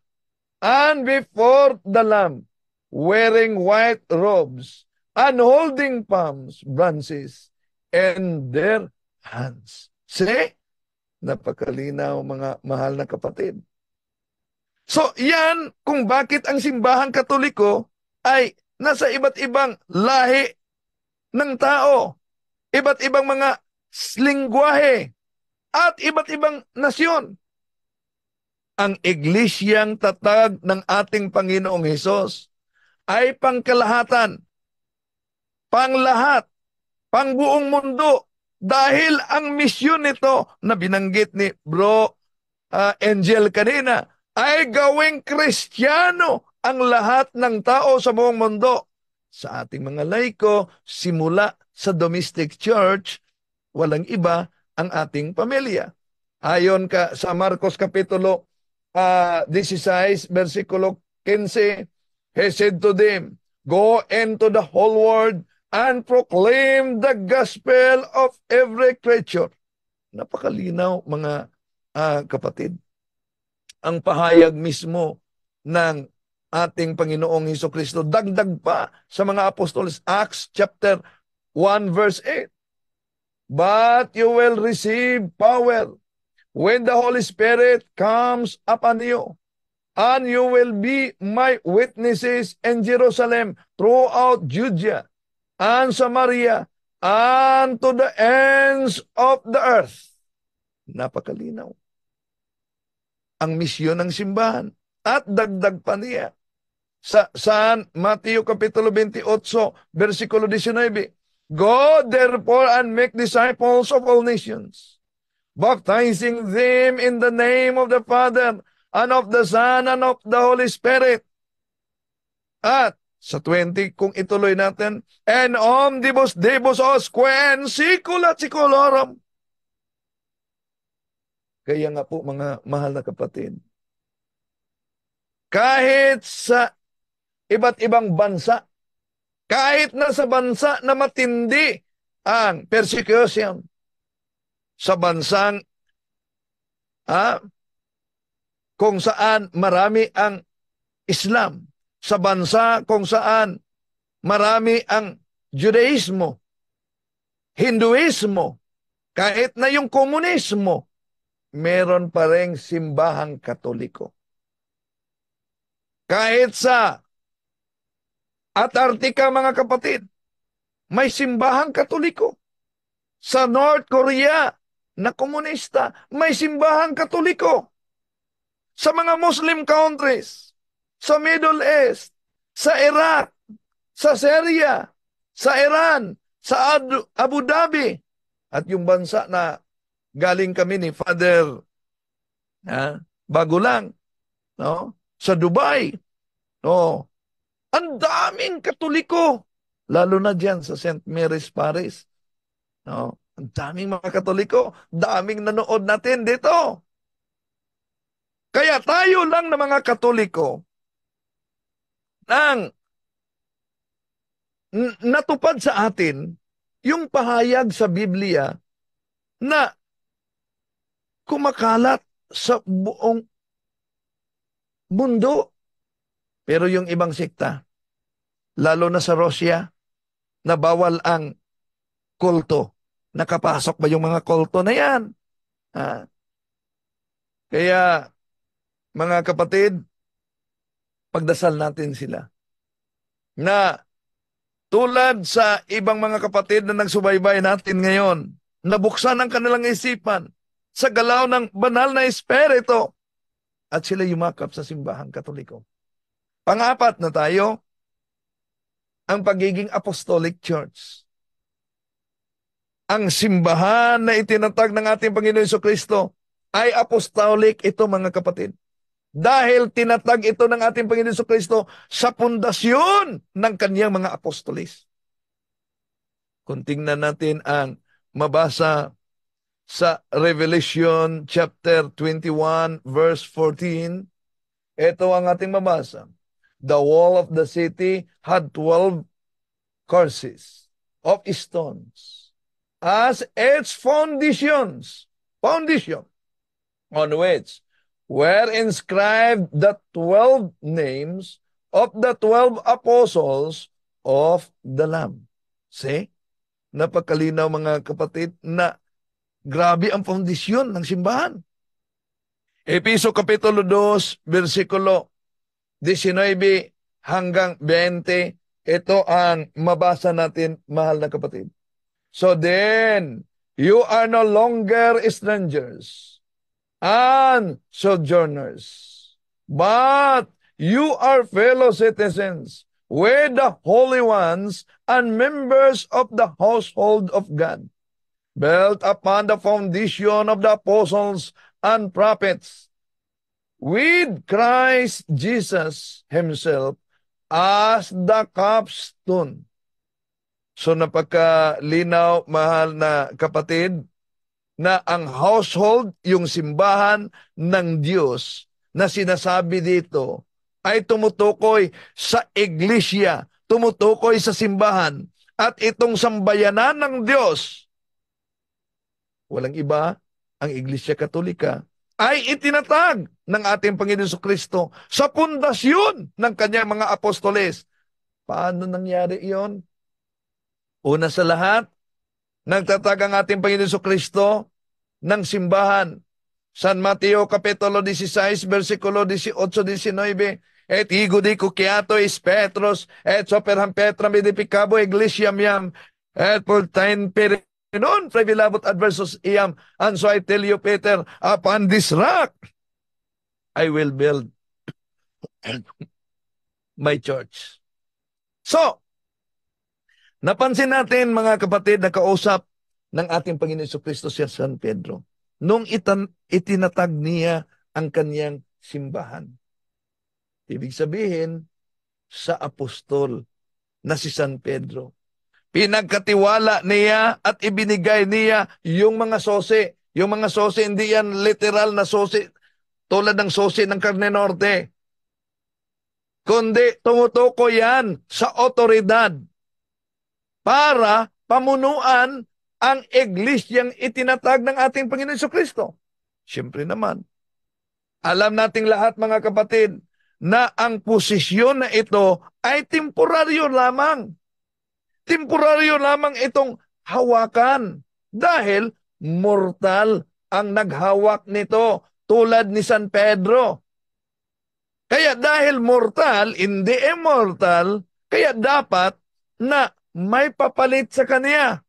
and before the Lamb, wearing white robes and holding palm branches in their hands. See? Napakalinaw mga mahal na kapatid. So yan kung bakit ang simbahang Katoliko ay nasa iba't ibang lahi ng tao, iba't ibang mga lingwahe, at iba't ibang nasyon. Ang iglesyang tatag ng ating Panginoong Hesus ay pangkalahatan, panglahat, pangbuong mundo, dahil ang misyon nito na binanggit ni Bro Angel kanina ay gawing Kristiyano ang lahat ng tao sa buong mundo. Sa ating mga laiko, simula sa domestic church, walang iba ang ating pamilya. Ayon sa Marcos Kapitulo 16, versikulo 15, he said to them, go into the whole world and proclaim the gospel of every creature. Napakalinaw mga kapatid. Ang pahayag mismo ng ating Panginoong Hesukristo, dagdag pa sa mga apostoles, Acts chapter 1 verse 8. But you will receive power when the Holy Spirit comes upon you, and you will be my witnesses in Jerusalem, throughout Judea and Samaria, and to the ends of the earth. Napakalinaw ang misyon ng simbahan. At dagdag pa niya sa Mateo Kapitulo 28, versikulo 19, go therefore and make disciples of all nations, baptizing them in the name of the Father and of the Son and of the Holy Spirit. At sa 20, kung ituloy natin, and omnibus debus osque en secula secularum. Kaya nga po mga mahal na kapatid, kahit sa iba't ibang bansa, kahit na sa bansa na matindi ang persecution, sa bansang kung saan marami ang Islam, sa bansa kung saan marami ang Judaismo, Hinduismo, kahit na yung komunismo, meron pa ring simbahang Katoliko. Kahit sa Antarctica, mga kapatid, may simbahang Katoliko. Sa North Korea na komunista, may simbahang Katoliko. Sa mga Muslim countries, sa Middle East, sa Iraq, sa Syria, sa Iran, sa Abu Dhabi, at yung bansa na galing kami ni Father bago lang, no? Sa Dubai, no? Ang daming Katoliko, lalo na diyan sa St. Mary's Parish. No? Ang daming mga Katoliko, daming nanood natin dito. Kaya tayo lang na mga Katoliko nang natupad sa atin yung pahayag sa Biblia na kumakalat sa buong mundo. Pero yung ibang sekta, lalo na sa Russia, na bawal ang kulto. Nakapasok ba yung mga kulto na yan? Kaya, mga kapatid, pagdasal natin sila. Na tulad sa ibang mga kapatid na nagsubaybay natin ngayon, nabuksan ang kanilang isipan sa galaw ng banal na espiritu at sila yumakap sa simbahang Katoliko. Pang-apat na tayo, ang pagiging apostolic church. Ang simbahan na itinatag ng ating Panginoon Jesucristo ay apostolic ito, mga kapatid. Dahil tinatag ito ng ating Panginoon Jesucristo sa pundasyon ng kaniyang mga apostolis. Kung tingnan natin ang mabasa sa Revelation chapter 21 verse 14, ito ang ating mabasa. The wall of the city had 12 courses of stones as its foundation, on which were inscribed the 12 names of the 12 apostles of the Lamb. See? Napakalinaw, mga kapatid, na grabe ang foundation ng simbahan. Episo Kapitulo 2, versikulo 19 hanggang 20, ito ang mabasa natin, mahal na kapatid. So then, you are no longer strangers and sojourners, but you are fellow citizens with the holy ones and members of the household of God, built upon the foundation of the apostles and prophets, with Christ Jesus Himself as the capstone. So napagkalinaw, mahal na kapatid, na ang household, yung simbahan ng Diyos na sinasabi dito, ay tumutukoy sa iglesia, tumutukoy sa simbahan. At itong sambayanan ng Diyos, walang iba, ang Iglesia Katolika, ay itinatag ng ating Panginoon Jesucristo sa pundasyon ng kanyang mga apostoles. Paano nangyari iyon? Una sa lahat, nagtatag ang ating Panginoon Jesucristo ng simbahan. San Mateo Kapitulo 16, versikulo 18-19, et higo di kukiato is Petros, et soperham Petra medipicabo iglesiam yam, et pultain perinon, previlabot adversus iam, and so I tell you, Peter, upon this rock, I will build my church. So, napansin natin, mga kapatid, na kausap ng ating Panginoon Jesucristo si San Pedro nung itinatag niya ang kanyang simbahan. Ibig sabihin, sa apostol na si San Pedro, pinagkatiwala niya at ibinigay niya yung mga sose. Yung mga sose, hindi yan literal na sose tulad ng sose ng Carne Norte, kundi tumutuko yan sa otoridad para pamunuan ang iglesyang itinatag ng ating Panginoon Jesucristo? Siyempre naman, alam nating lahat mga kapatid na ang posisyon na ito ay temporaryo lamang. Temporaryo lamang itong hawakan dahil mortal ang naghawak nito tulad ni San Pedro. Kaya dahil mortal, hindi immortal, kaya dapat na may papalit sa kanya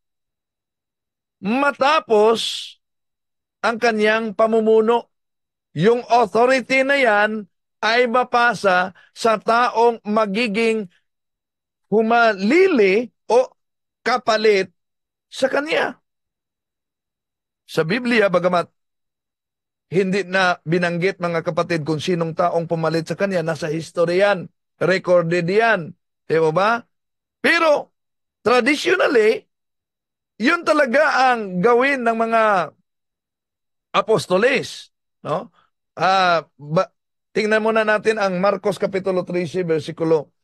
matapos ang kanyang pamumuno. Yung authority na yan ay mapasa sa taong magiging humalili o kapalit sa kanya. Sa Biblia, bagamat hindi na binanggit mga kapatid kung sinong taong pumalit sa kanya, nasa history yan, recorded yan. Di ba? Pero, traditionally, yun talaga ang gawin ng mga apostoles. No? Tingnan muna natin ang Marcos Kapitulo 13, versikulo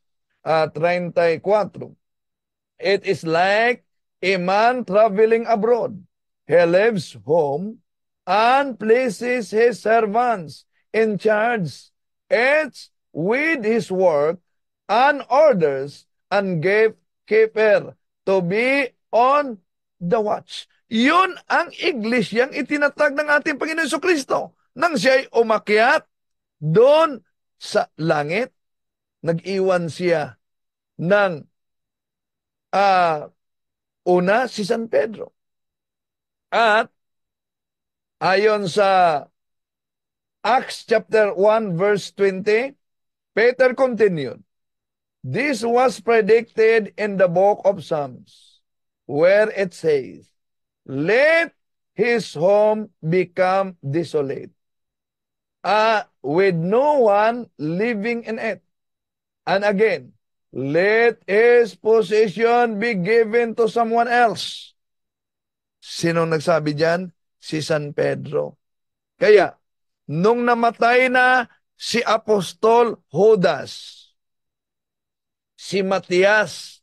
34. It is like a man traveling abroad. He leaves home and places his servants in charge, each with his work and orders, and gave keeper to be on the watch. Yun ang iglesyang itinatag ng ating Panginoon Jesucristo. Nang siya'y umakyat doon sa langit, nag-iwan siya ng una si San Pedro. At ayon sa Acts chapter 1 verse 20, Peter continued, "This was predicted in the book of Psalms, where it says, 'Let his home become desolate, with no one living in it.' And again, 'Let his possession be given to someone else.'" Sinong nagsabi diyan? Si San Pedro. Kaya, nung namatay na si Apostol Judas, si Matias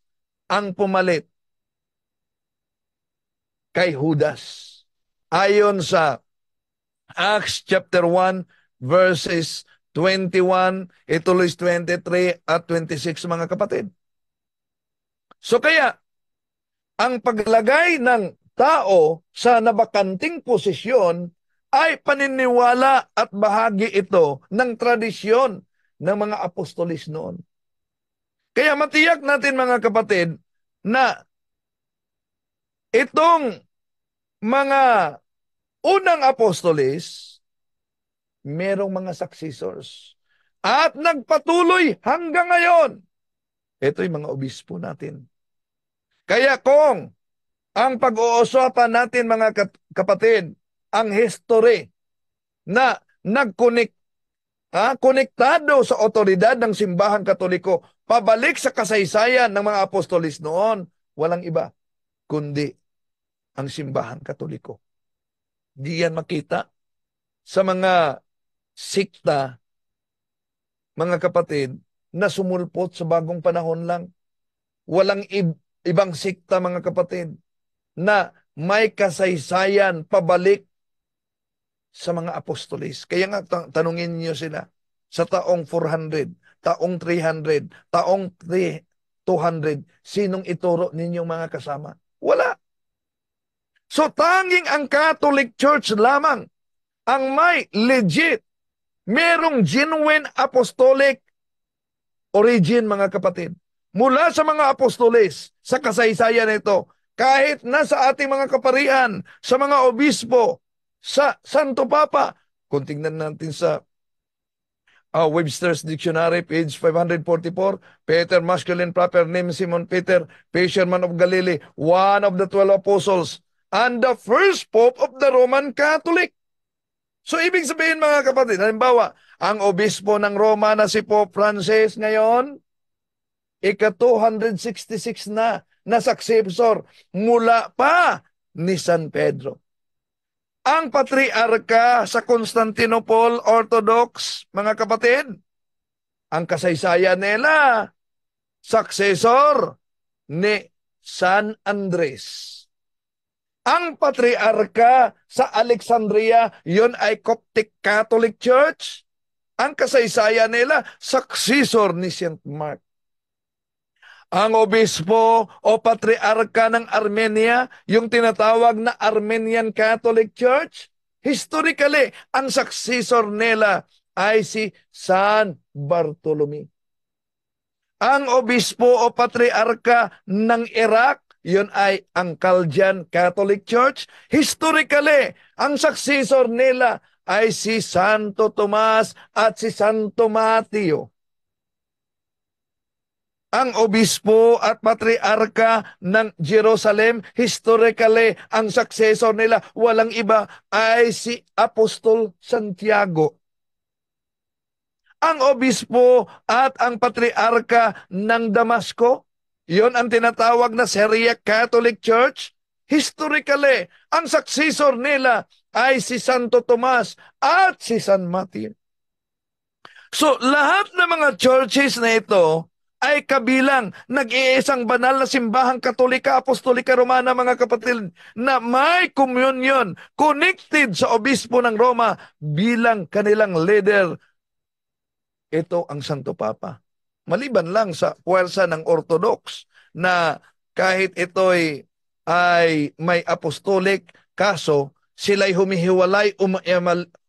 ang pumalit kay Judas. Ayon sa Acts chapter 1 verses 21, ituloy 23 at 26 mga kapatid. So kaya, ang paglagay ng tao sa nabakanting posisyon ay paniniwala at bahagi ito ng tradisyon ng mga apostolis noon. Kaya matiyak natin mga kapatid na itong mga unang apostolis, merong mga successors at nagpatuloy hanggang ngayon. Ito yung mga obispo natin. Kaya kung ang pag-uusapan natin mga kapatid, ang history na konektado sa otoridad ng simbahang Katoliko, pabalik sa kasaysayan ng mga apostolis noon, walang iba kundi ang simbahang Katoliko. Di yan makita sa mga sikta, mga kapatid, na sumulpot sa bagong panahon lang. Walang ibang sikta mga kapatid na may kasaysayan pabalik sa mga apostolis. Kaya nga tanungin niyo sila sa taong 400, taong 300, taong 200, sinong ituro ninyong mga kasama? Wala. So tanging ang Catholic Church lamang ang may legit, merong genuine apostolic origin mga kapatid. Mula sa mga apostolis, sa kasaysayan nito, kahit nasa ating mga kaparian, sa mga obispo, sa Santo Papa. Kung tingnan natin sa Webster's Dictionary, page 544, Peter, masculine proper name, Simon Peter, fisherman of Galilee, one of the 12 apostles, and the first pope of the Roman Catholic. So, ibig sabihin mga kapatid, halimbawa, ang obispo ng Roma na si Pope Francis ngayon, ika-266 na successor mula pa ni San Pedro. Ang patriarka sa Constantinople Orthodox, mga kapatid, ang kasaysayan nila, successor ni San Andres. Ang patriarka sa Alexandria, yon ay Coptic Catholic Church. Ang kasaysayan nila, successor ni St. Mark. Ang obispo o patriarka ng Armenia, yung tinatawag na Armenian Catholic Church, historically, ang successor nila ay si San Bartolome. Ang obispo o patriarka ng Iraq, yun ay ang Chaldean Catholic Church. Historically, ang successor nila ay si Santo Tomas at si Santo Mateo. Ang obispo at patriarka ng Jerusalem, historically, ang successor nila, walang iba, ay si Apostol Santiago. Ang obispo at ang patriarka ng Damasco, yon ang tinatawag na Syriac Catholic Church. Historically, ang successor nila ay si Santo Tomas at si San Mateo. So, lahat ng mga churches na ito ay kabilang nag-iisang banal na simbahang Katolika, Apostolika, Romana, mga kapatid, na may communion connected sa obispo ng Roma bilang kanilang leader. Ito ang Santo Papa. Maliban lang sa puwersa ng Orthodox na kahit ito'y ay may apostolic, kaso sila'y humihiwalay,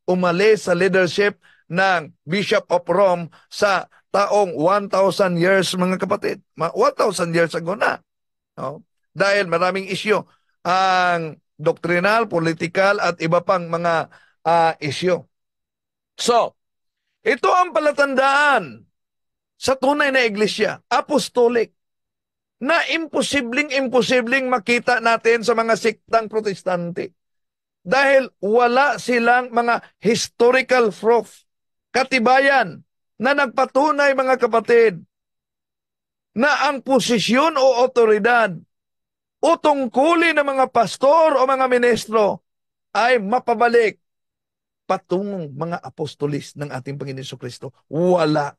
umalis sa leadership ng Bishop of Rome sa taong 1,000 years, mga kapatid. 1,000 years ago na. No? Dahil maraming isyu ang doktrinal, political at iba pang mga isyu. So, ito ang palatandaan sa tunay na iglesia, apostolic, na imposibleng makita natin sa mga siktang protestante. Dahil wala silang mga historical proof, katibayan, na nagpatunay, mga kapatid, na ang posisyon o otoridad o tungkulin ng mga pastor o mga ministro ay mapabalik patungong mga apostolis ng ating Panginoon Jesucristo. Wala.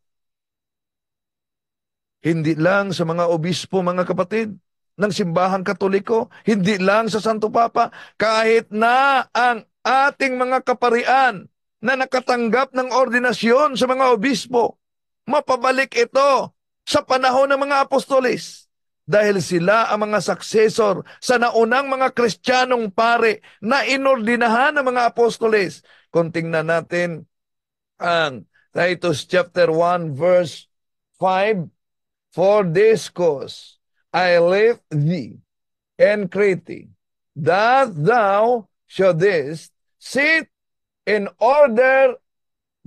Hindi lang sa mga obispo, mga kapatid, ng simbahang Katoliko, hindi lang sa Santo Papa, kahit na ang ating mga kaparian na nakatanggap ng ordinasyon sa mga obispo, mapabalik ito sa panahon ng mga apostolis. Dahil sila ang mga successor sa naunang mga Kristiyanong pare na inordinahan ng mga apostolis. Kung tingnan natin ang Titus chapter 1 verse 5, For this cause I left thee and Crete, that thou shouldest sit in order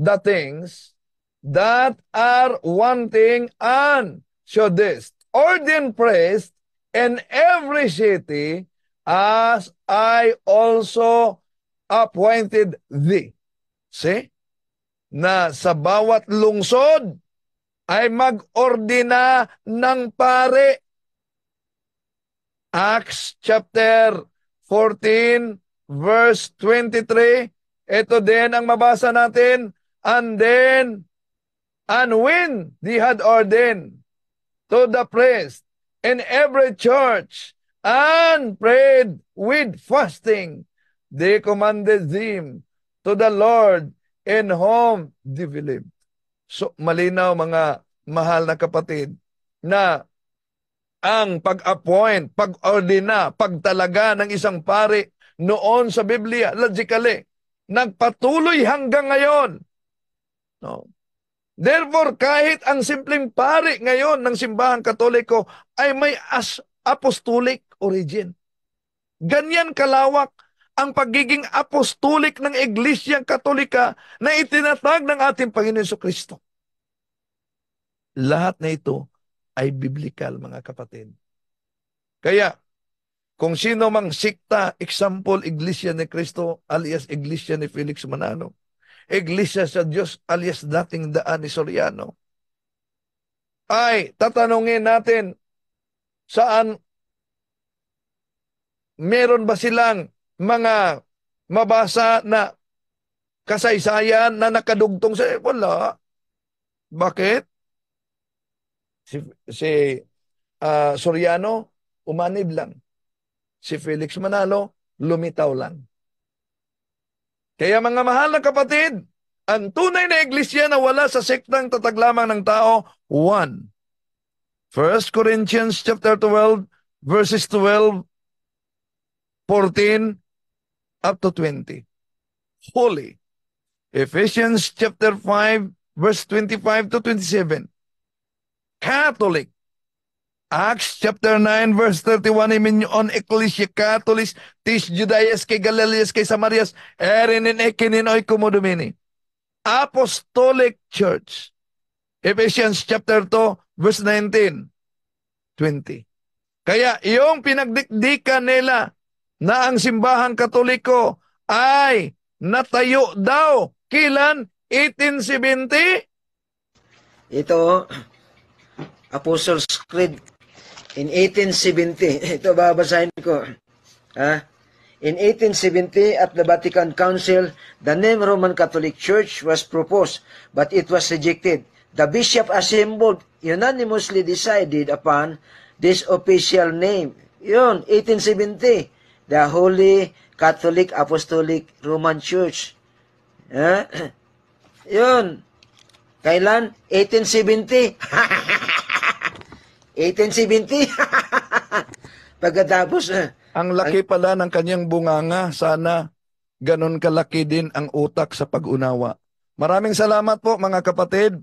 the things that are wanting, and shouldest ordain priest in every city, as I also appointed thee. See? Na sa bawat lungsod ay mag-ordina ng pare. Acts chapter 14 verse 23, ito din ang mabasa natin. And when they had ordained to the priest in every church and prayed with fasting, they commanded them to the Lord in whom they believed. So, malinaw, mga mahal na kapatid, na ang pag-appoint, pag-ordina, pagtalaga ng isang pari noon sa Biblia, logically, nagpatuloy hanggang ngayon. No? Therefore, kahit ang simpleng pari ngayon ng simbahang Katoliko ay may apostolic origin. Ganyan kalawak ang pagiging apostolic ng Iglesia Katolika na itinatag ng ating Panginoon Jesucristo. Lahat na ito ay biblical, mga kapatid. Kaya, kung sino mang sikta, example, Iglesia ni Cristo alias Iglesia ni Felix Manalo, Iglesia sa Diyos alias dating Daan ni Soriano, ay tatanungin natin saan meron ba silang mga mabasa na kasaysayan na nakadugtong sa wala. Bakit? Si Soriano, umanib lang. Si Felix Manalo, lumitaw lang. Kaya mga mahal na kapatid, ang tunay na iglesia na wala sa sektang tatag lamang ng tao, 1. 1 Corinthians chapter 12, verses 12, 14, up to 20. Holy. Ephesians chapter 5, verse 25 to 27. Catholic. Acts chapter 9, verse 31, iminyon Ecclesia Catholis, tis Judaeas kay Galileas kay Samarias, erinin ekininoy kumudumini. Apostolic Church. Ephesians chapter 2, verse 19, 20. Kaya yung pinagdikdikan nila na ang simbahang Katoliko ay natayo daw. Kailan? 1870? Ito, Apostles' Creed in 1870. Ito babasahin ko. In 1870, at the Vatican Council, the name Roman Catholic Church was proposed, but it was rejected. The bishop assembled unanimously decided upon this official name. Yun, 1870. The Holy Catholic Apostolic Roman Church. Yun. Kailan? 1870. 1870. Pagkatapos, Ang laki pala ng kanyang bunganga. Sana ganun kalaki din ang utak sa pag-unawa. Maraming salamat po mga kapatid.